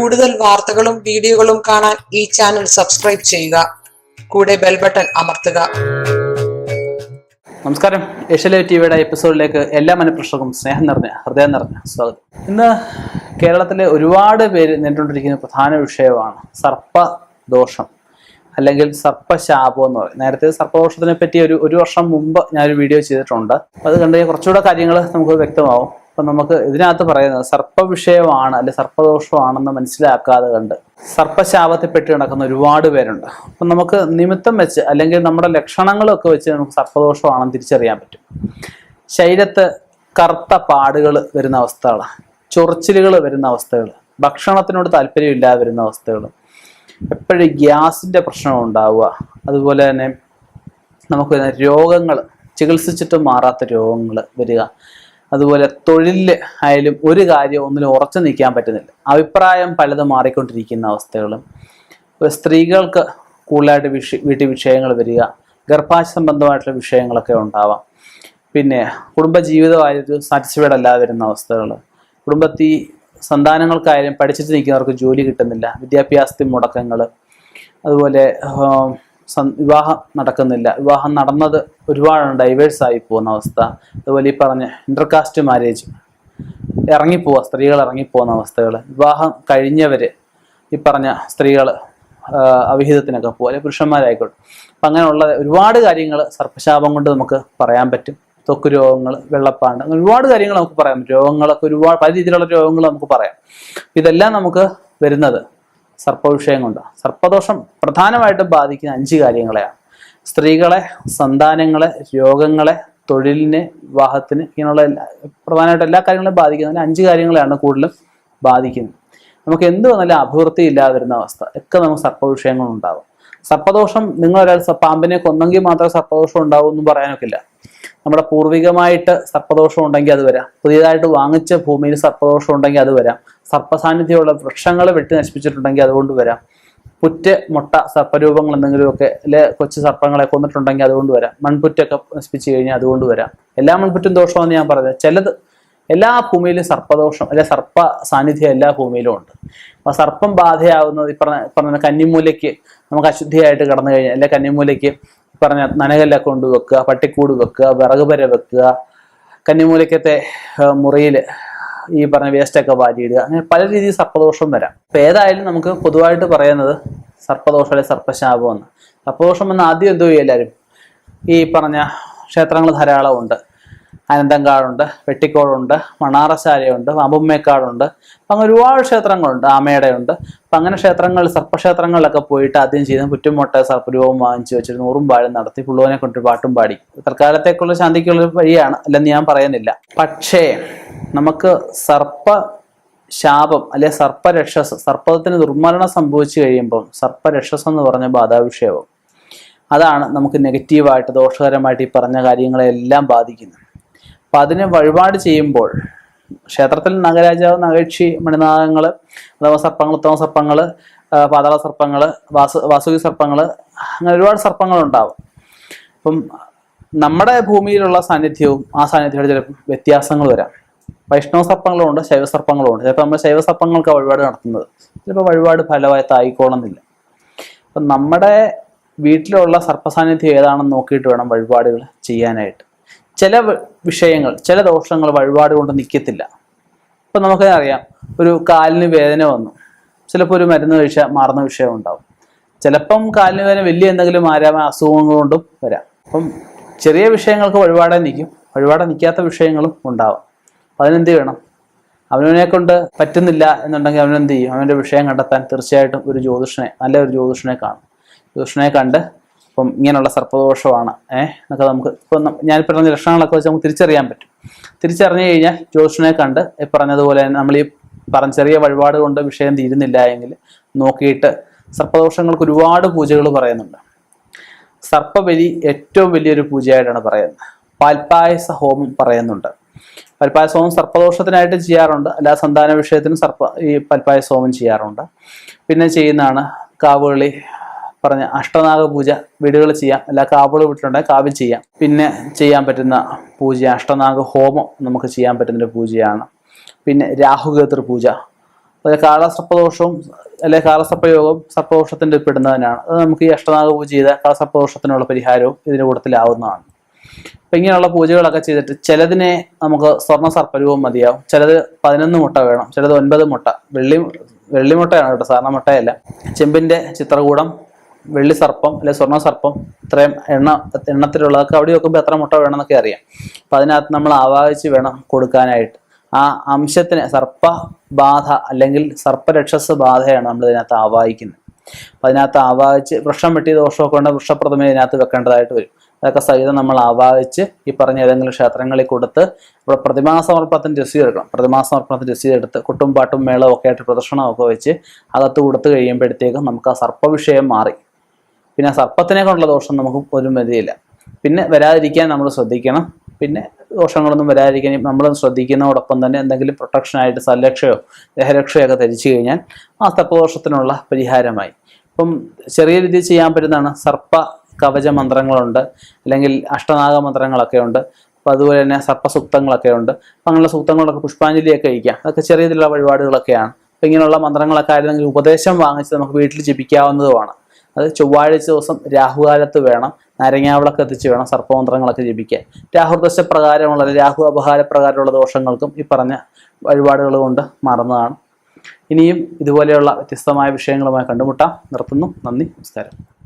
കൂടുതൽ വാർത്തകളും വീഡിയോകളും കാണാൻ ഈ ചാനൽ സബ്സ്ക്രൈബ് ചെയ്യുക. കൂടെ ബെൽ ബട്ടൺ അമർത്തുക. നമസ്കാരം. ഏഷ്യാനെറ്റ് ടിവിയുടെ എപ്പിസോഡിലേക്ക് എല്ലാ മനഃപ്രേക്ഷകർക്കും ഹൃദയം നിറഞ്ഞ സ്വാഗതം. ഇന്ന് കേരളത്തിലെ ഒരുപാട് പേര് നേരിട്ടുകൊണ്ടിരിക്കുന്ന പ്രധാന വിഷയമാണ് സർപ്പദോഷം അല്ലെങ്കിൽ സർപ്പശാപം എന്ന് പറയും. നേരത്തെ സർപ്പദോഷത്തിനെ പറ്റി ഒരു വർഷം മുമ്പ് ഞാനൊരു വീഡിയോ ചെയ്തിട്ടുണ്ട്. അത് കണ്ട് കുറച്ചുകൂടെ കാര്യങ്ങൾ നമുക്ക് വ്യക്തമാവും. അപ്പം നമുക്ക് ഇതിനകത്ത് പറയുന്നത് സർപ്പ വിഷയമാണ് അല്ലെ സർപ്പദോഷമാണെന്ന് മനസ്സിലാക്കാതെ കണ്ട് സർപ്പശാപത്തെപ്പെട്ട് കിടക്കുന്ന ഒരുപാട് പേരുണ്ട്. അപ്പം നമുക്ക് നിമിത്തം വെച്ച് അല്ലെങ്കിൽ നമ്മുടെ ലക്ഷണങ്ങളൊക്കെ വെച്ച് നമുക്ക് സർപ്പദോഷമാണെന്ന് തിരിച്ചറിയാൻ പറ്റും. ശരീരത്ത് കറുത്ത പാടുകൾ വരുന്ന അവസ്ഥകൾ, ചൊറിച്ചിലുകൾ വരുന്ന അവസ്ഥകൾ, ഭക്ഷണത്തിനോട് താല്പര്യമില്ലാതെ വരുന്ന അവസ്ഥകൾ, എപ്പോഴും ഗ്യാസിൻ്റെ പ്രശ്നം ഉണ്ടാവുക, അതുപോലെ തന്നെ നമുക്ക് രോഗങ്ങൾ ചികിത്സിച്ചിട്ട് മാറാത്ത രോഗങ്ങൾ വരിക, അതുപോലെ തൊഴിലിൽ ആയാലും ഒരു കാര്യം ഒന്നിലും ഉറച്ചു നിൽക്കാൻ പറ്റുന്നില്ല, അഭിപ്രായം പലതും മാറിക്കൊണ്ടിരിക്കുന്ന അവസ്ഥകളും, സ്ത്രീകൾക്ക് കൂടുതലായിട്ട് വീട്ടിൽ വിഷയങ്ങൾ വരിക, ഗർഭാശയ സംബന്ധമായിട്ടുള്ള വിഷയങ്ങളൊക്കെ ഉണ്ടാവാം, പിന്നെ കുടുംബജീവിതമായിട്ട് സാറ്റിസ്ഫൈഡ് അല്ലാതെ വരുന്ന അവസ്ഥകൾ, കുടുംബത്തിൽ സന്താനങ്ങൾക്കായാലും പഠിച്ചിട്ട് നിൽക്കുന്നവർക്ക് ജോലി കിട്ടുന്നില്ല, വിദ്യാഭ്യാസത്തിൽ മുടക്കങ്ങൾ, അതുപോലെ വിവാഹം നടക്കുന്നില്ല, വിവാഹം നടന്നത് ഒരുപാട് ഡൈവേഴ്സായി പോകുന്ന അവസ്ഥ, അതുപോലെ ഈ പറഞ്ഞ ഇന്റർകാസ്റ്റ് മാരേജ് ഇറങ്ങിപ്പോവുക, സ്ത്രീകൾ ഇറങ്ങിപ്പോകുന്ന അവസ്ഥകൾ, വിവാഹം കഴിഞ്ഞവർ ഈ പറഞ്ഞ സ്ത്രീകൾ അവിഹിതത്തിനൊക്കെ പോകുക, അല്ലെങ്കിൽ പുരുഷന്മാരായിക്കോട്ടെ. അപ്പം അങ്ങനെയുള്ള ഒരുപാട് കാര്യങ്ങൾ സർപ്പശാപം കൊണ്ട് നമുക്ക് പറയാൻ പറ്റും. ത്വക്ക് രോഗങ്ങൾ, വെള്ളപ്പാണ്ട്, അങ്ങനെ ഒരുപാട് കാര്യങ്ങൾ നമുക്ക് പറയാം. രോഗങ്ങളൊക്കെ ഒരുപാട് പല രീതിയിലുള്ള രോഗങ്ങൾ നമുക്ക് പറയാം. ഇതെല്ലാം നമുക്ക് വരുന്നത് സർപ്പവിഷയം കൊണ്ടാണ്. സർപ്പദോഷം പ്രധാനമായിട്ടും ബാധിക്കുന്ന 5 കാര്യങ്ങളെയാണ്: സ്ത്രീകളെ, സന്താനങ്ങളെ, രോഗങ്ങളെ, തൊഴിലിനെ, വിവാഹത്തിന്, ഇങ്ങനെയുള്ള പ്രധാനമായിട്ട് എല്ലാ കാര്യങ്ങളും ബാധിക്കുന്നതിന് 5 കാര്യങ്ങളെയാണ് കൂടുതലും ബാധിക്കുന്നത്. നമുക്ക് എന്ത് വന്നാലും അഭിവൃദ്ധി ഇല്ലാതെ വരുന്ന അവസ്ഥ ഒക്കെ നമുക്ക് സർപ്പവിഷയങ്ങളുണ്ടാകും. സർപ്പദോഷം നിങ്ങളൊരാൾ പാമ്പിനെ കൊന്നെങ്കിൽ മാത്രമേ സർപ്പദോഷം ഉണ്ടാവൂ എന്നും പറയാനൊക്കില്ല. നമ്മുടെ പൂർവികമായിട്ട് സർപ്പദോഷം ഉണ്ടെങ്കിൽ അത് വരാം, പുതിയതായിട്ട് വാങ്ങിച്ച ഭൂമിയിൽ സർപ്പദോഷം ഉണ്ടെങ്കിൽ അത് വരാം, സർപ്പസാന്നിധ്യമുള്ള വൃക്ഷങ്ങൾ വെട്ടി നശിപ്പിച്ചിട്ടുണ്ടെങ്കിൽ അതുകൊണ്ട് വരാം, പുറ്റ് മുട്ട സർപ്പരൂപങ്ങൾ എന്തെങ്കിലുമൊക്കെ അല്ലെ കൊച്ചു സർപ്പങ്ങളെ കൊന്നിട്ടുണ്ടെങ്കിൽ അതുകൊണ്ട് വരാം, മൺപുറ്റൊക്കെ നശിപ്പിച്ചു കഴിഞ്ഞാൽ അതുകൊണ്ട് വരാം. എല്ലാ മൺപുറ്റും ദോഷമെന്ന് ഞാൻ പറഞ്ഞത് ചിലത് എല്ലാ ഭൂമിയിലും സർപ്പദോഷം അല്ലെ സർപ്പ സാന്നിധ്യം എല്ലാ ഭൂമിയിലും ഉണ്ട്. അപ്പൊ സർപ്പം ബാധയാവുന്നത് പറഞ്ഞ കന്നിമൂലയ്ക്ക് നമുക്ക് അശുദ്ധിയായിട്ട് കടന്നു കഴിഞ്ഞാൽ അല്ലെ കന്നിമൂലയ്ക്ക് പറഞ്ഞ നനകല്ലൊക്കെ കൊണ്ടുവെക്കുക, പട്ടിക്കൂട് വെക്കുക, വിറകുപര വെക്കുക, കന്നിമൂലയ്ക്കത്തെ മുറിയിൽ ഈ പറഞ്ഞ വേസ്റ്റൊക്കെ വാരിയിടുക, അങ്ങനെ പല രീതിയിൽ സർപ്പദോഷം വരാം. അപ്പൊ ഏതായാലും നമുക്ക് പൊതുവായിട്ട് പറയുന്നത് സർപ്പദോഷം അല്ലെ സർപ്പശാപം എന്ന്. സർപ്പദോഷം എന്ന് ആദ്യം എന്തോ എല്ലാവരും ഈ പറഞ്ഞ ക്ഷേത്രങ്ങൾ ധാരാളം ഉണ്ട്. അനന്തങ്കാടുണ്ട്, വെട്ടിക്കോടുണ്ട്, മണാറശാലയുണ്ട്, അമ്പുമ്മേക്കാടുണ്ട്, അപ്പം അങ്ങനെ ഒരുപാട് ക്ഷേത്രങ്ങളുണ്ട്, ആമയുടെ ഉണ്ട്. അപ്പം അങ്ങനെ സർപ്പക്ഷേത്രങ്ങളിലൊക്കെ പോയിട്ട് ആദ്യം ചെയ്യുന്ന പുറ്റുമുട്ട സർപ്പരൂപം വാങ്ങിച്ചു വെച്ചിട്ട് 100 പാഴും നടത്തി പുള്ളുവനെ കൊണ്ട് പാട്ടും പാടി തൽക്കാലത്തേക്കുള്ള ശാന്തിക്കുള്ള വഴിയാണ്, അല്ലെന്ന് ഞാൻ പറയുന്നില്ല. പക്ഷേ നമുക്ക് സർപ്പശാപം അല്ലെ സർപ്പരക്ഷസ്, സർപ്പത്തിന് ദുർമരണം സംഭവിച്ചു കഴിയുമ്പം സർപ്പരക്ഷസ് എന്ന് പറഞ്ഞ ബാധാവിഷയവും അതാണ് നമുക്ക് നെഗറ്റീവായിട്ട് ദോഷകരമായിട്ട് ഈ പറഞ്ഞ കാര്യങ്ങളെല്ലാം ബാധിക്കുന്നത്. അപ്പം അതിന് വഴിപാട് ചെയ്യുമ്പോൾ ക്ഷേത്രത്തിൽ നഗരാജാവ്, നഗേക്ഷി, മണിനാഗങ്ങൾ അഥവാ സർപ്പങ്ങൾ, ഉത്തമ സർപ്പങ്ങൾ, പാതാള സർപ്പങ്ങൾ, വാസുകി സർപ്പങ്ങൾ, അങ്ങനെ ഒരുപാട് സർപ്പങ്ങളുണ്ടാവും. അപ്പം നമ്മുടെ ഭൂമിയിലുള്ള സാന്നിധ്യവും ആ സാന്നിധ്യമായിട്ട് ചിലപ്പോൾ വ്യത്യാസങ്ങൾ വരാം. വൈഷ്ണവ സർപ്പങ്ങളുണ്ട്, ശൈവസർപ്പങ്ങളുണ്ട്. ചിലപ്പോൾ നമ്മൾ ശൈവസർപ്പങ്ങൾക്ക് വഴിപാട് നടത്തുന്നത് ചിലപ്പോൾ വഴിപാട് ഫലമായിട്ടായിക്കോണമെന്നില്ല. അപ്പം നമ്മുടെ വീട്ടിലുള്ള സർപ്പസാന്നിധ്യം ഏതാണെന്ന് നോക്കിയിട്ട് വേണം വഴിപാടുകൾ ചെയ്യാനായിട്ട്. ചില വിഷയങ്ങൾ, ചില ദോഷങ്ങൾ വഴിപാട് കൊണ്ട് നിൽക്കത്തില്ല. ഇപ്പം നമുക്കറിയാം, ഒരു കാലിന് വേദന വന്നു, ചിലപ്പോൾ ഒരു മരുന്ന് കഴിച്ചാൽ മാറുന്ന വിഷയം ഉണ്ടാവും. ചിലപ്പം കാലിന് വേദന വലിയ എന്തെങ്കിലും മാരാമായ അസുഖങ്ങൾ കൊണ്ടും വരാം. അപ്പം ചെറിയ വിഷയങ്ങൾക്ക് വഴിപാടെ നിൽക്കും, വഴിപാടെ നിൽക്കാത്ത വിഷയങ്ങളും ഉണ്ടാവാം. അപ്പം അതിനെന്ത് ചെയ്യണം? അവനെ കൊണ്ട് പറ്റുന്നില്ല എന്നുണ്ടെങ്കിൽ അവനെന്ത് ചെയ്യും? അവൻ്റെ വിഷയം കണ്ടെത്താൻ തീർച്ചയായിട്ടും ഒരു ജ്യോതിഷനെ, നല്ലൊരു ജ്യോതിഷനെ കാണും. ജ്യോതിഷനെ കണ്ട് ഇപ്പം ഇങ്ങനെയുള്ള സർപ്പദോഷമാണ് എന്നൊക്കെ നമുക്ക് ഇപ്പം ഞാനിപ്പോൾ പറഞ്ഞ ലക്ഷണങ്ങളൊക്കെ വെച്ച് നമുക്ക് തിരിച്ചറിയാൻ പറ്റും. തിരിച്ചറിഞ്ഞു കഴിഞ്ഞാൽ ജ്യോതിഷനെ കണ്ട് പറഞ്ഞതുപോലെ തന്നെ നമ്മൾ ഈ പറഞ്ഞ ചെറിയ വഴിപാട് കൊണ്ട് വിഷയം തീരുന്നില്ല എങ്കിൽ നോക്കിയിട്ട് സർപ്പദോഷങ്ങൾക്ക് ഒരുപാട് പൂജകൾ പറയുന്നുണ്ട്. സർപ്പബലി ഏറ്റവും വലിയൊരു പൂജയായിട്ടാണ് പറയുന്നത്. പാൽപ്പായസ ഹോമം പറയുന്നുണ്ട്. പാൽപ്പായസ ഹോമം സർപ്പദോഷത്തിനായിട്ട് ചെയ്യാറുണ്ട്, അല്ലാതെ സന്താന വിഷയത്തിനും ഈ പാൽപ്പായസ ഹോമം ചെയ്യാറുണ്ട്. പിന്നെ ചെയ്യുന്നതാണ് കാവുകളി പറഞ്ഞ അഷ്ടനാഗ പൂജ. വീടുകളിൽ ചെയ്യാം, അല്ല കാവുകൾ വീട്ടിലുണ്ടെങ്കിൽ കാവിൽ ചെയ്യാം. പിന്നെ ചെയ്യാൻ പറ്റുന്ന പൂജ അഷ്ടനാഗ ഹോമം നമുക്ക് ചെയ്യാൻ പറ്റുന്നൊരു പൂജയാണ്. പിന്നെ രാഹുകേതൃ പൂജ, അതുപോലെ കാളസർപ്പദോഷവും അല്ലെങ്കിൽ കാളസർപ്പയോഗവും സർപ്പദോഷത്തിൻ്റെ പെടുന്നതിനാണ്. അത് നമുക്ക് ഈ അഷ്ടനാഗ പൂജ ചെയ്ത കാളസർപ്പദോഷത്തിനുള്ള പരിഹാരവും ഇതിൻ്റെ കൂട്ടത്തിലാവുന്നതാണ്. അപ്പം ഇങ്ങനെയുള്ള പൂജകളൊക്കെ ചെയ്തിട്ട് ചിലതിനെ നമുക്ക് സ്വർണ്ണ സർപ്പരൂപം മതിയാവും, ചിലത് 11 മുട്ട വേണം, ചിലത് 9 മുട്ട, വെള്ളിമുട്ടയാണ് കേട്ടോ, സാധാരണ മുട്ടയല്ല. ചെമ്പിൻ്റെ ചിത്രകൂടം, വെള്ളി സർപ്പം അല്ലെ സ്വർണ്ണ സർപ്പം, ഇത്രയും എണ്ണത്തിലുള്ളതൊക്കെ അവിടെ വെക്കുമ്പോൾ എത്ര മുട്ട വേണമെന്നൊക്കെ അറിയാം. അപ്പം അതിനകത്ത് നമ്മൾ ആവാഹിച്ച് വേണം കൊടുക്കാനായിട്ട്. ആ അംശത്തിന് സർപ്പബാധ അല്ലെങ്കിൽ സർപ്പരക്ഷസ് ബാധയാണ് നമ്മൾ ഇതിനകത്ത് ആവാഹിക്കുന്നത്. അപ്പം അതിനകത്ത് ആവാഹിച്ച് വൃക്ഷം വെട്ടിയ ദോഷമൊക്കെ കൊണ്ട് വൃക്ഷപ്രതിമ ഇതിനകത്ത് വെക്കേണ്ടതായിട്ട് വരും. അതൊക്കെ സഹിതം നമ്മൾ ആവാഹിച്ച് ഈ പറഞ്ഞ ഏതെങ്കിലും ക്ഷേത്രങ്ങളിൽ കൊടുത്ത് ഇവിടെ പ്രതിമാ സമർപ്പണത്തിന് രസീത് എടുക്കണം. പ്രതിമാ സമർപ്പണത്തിന് രസീത് എടുത്ത് കൊട്ടും പാട്ടും മേളവും ഒക്കെ ആയിട്ട് പ്രദർശനമൊക്കെ വെച്ച് അകത്ത് കൊടുത്തു കഴിയുമ്പോഴത്തേക്കും നമുക്ക് ആ സർപ്പവിഷയം മാറി. പിന്നെ സർപ്പത്തിനെ കൊണ്ടുള്ള ദോഷം നമുക്ക് ഒരു മതിയില്ല. പിന്നെ വരാതിരിക്കാൻ നമ്മൾ ശ്രദ്ധിക്കണം. പിന്നെ ദോഷങ്ങളൊന്നും വരാതിരിക്കാൻ നമ്മൾ ശ്രദ്ധിക്കുന്നതോടൊപ്പം തന്നെ എന്തെങ്കിലും പ്രൊട്ടക്ഷനായിട്ട് സല്ലക്ഷയോ ദേഹരക്ഷയോ ഒക്കെ ധരിച്ചു കഴിഞ്ഞാൽ ആ സർപ്പദോഷത്തിനുള്ള പരിഹാരമായി. ഇപ്പം ചെറിയ രീതിയിൽ ചെയ്യാൻ പറ്റുന്നതാണ്. സർപ്പ കവച മന്ത്രങ്ങളുണ്ട്, അല്ലെങ്കിൽ അഷ്ടനാഗ മന്ത്രങ്ങളൊക്കെ ഉണ്ട്. അപ്പോൾ അതുപോലെ തന്നെ സർപ്പസൂക്തങ്ങളൊക്കെ ഉണ്ട്. അപ്പം അങ്ങനെയുള്ള സൂക്തങ്ങളൊക്കെ പുഷ്പാഞ്ജലിയൊക്കെ കഴിക്കാം. അതൊക്കെ ചെറിയ രീതിയിലുള്ള വഴിപാടുകളൊക്കെയാണ്. അപ്പം ഇങ്ങനെയുള്ള മന്ത്രങ്ങളൊക്കെ ആയിരുന്നെങ്കിൽ ഉപദേശം വാങ്ങിച്ച് നമുക്ക് വീട്ടിൽ ജപിക്കാവുന്നതുമാണ്. അത് ചൊവ്വാഴ്ച ദിവസം രാഹുകാലത്ത് വേണം, നാരങ്ങാവിളക്ക് എത്തിച്ച് വേണം സർപ്പമന്ത്രങ്ങളൊക്കെ ജപിക്കാൻ. രാഹുദശ പ്രകാരമുള്ള രാഹു അപഹാര പ്രകാരമുള്ള ദോഷങ്ങൾക്കും ഈ പറഞ്ഞ വഴിപാടുകൾ കൊണ്ട് മാറുന്നതാണ്. ഇനിയും ഇതുപോലെയുള്ള വ്യത്യസ്തമായ വിഷയങ്ങളുമായി കണ്ടുമുട്ടാം. നിർത്തുന്നു. നന്ദി, നമസ്കാരം.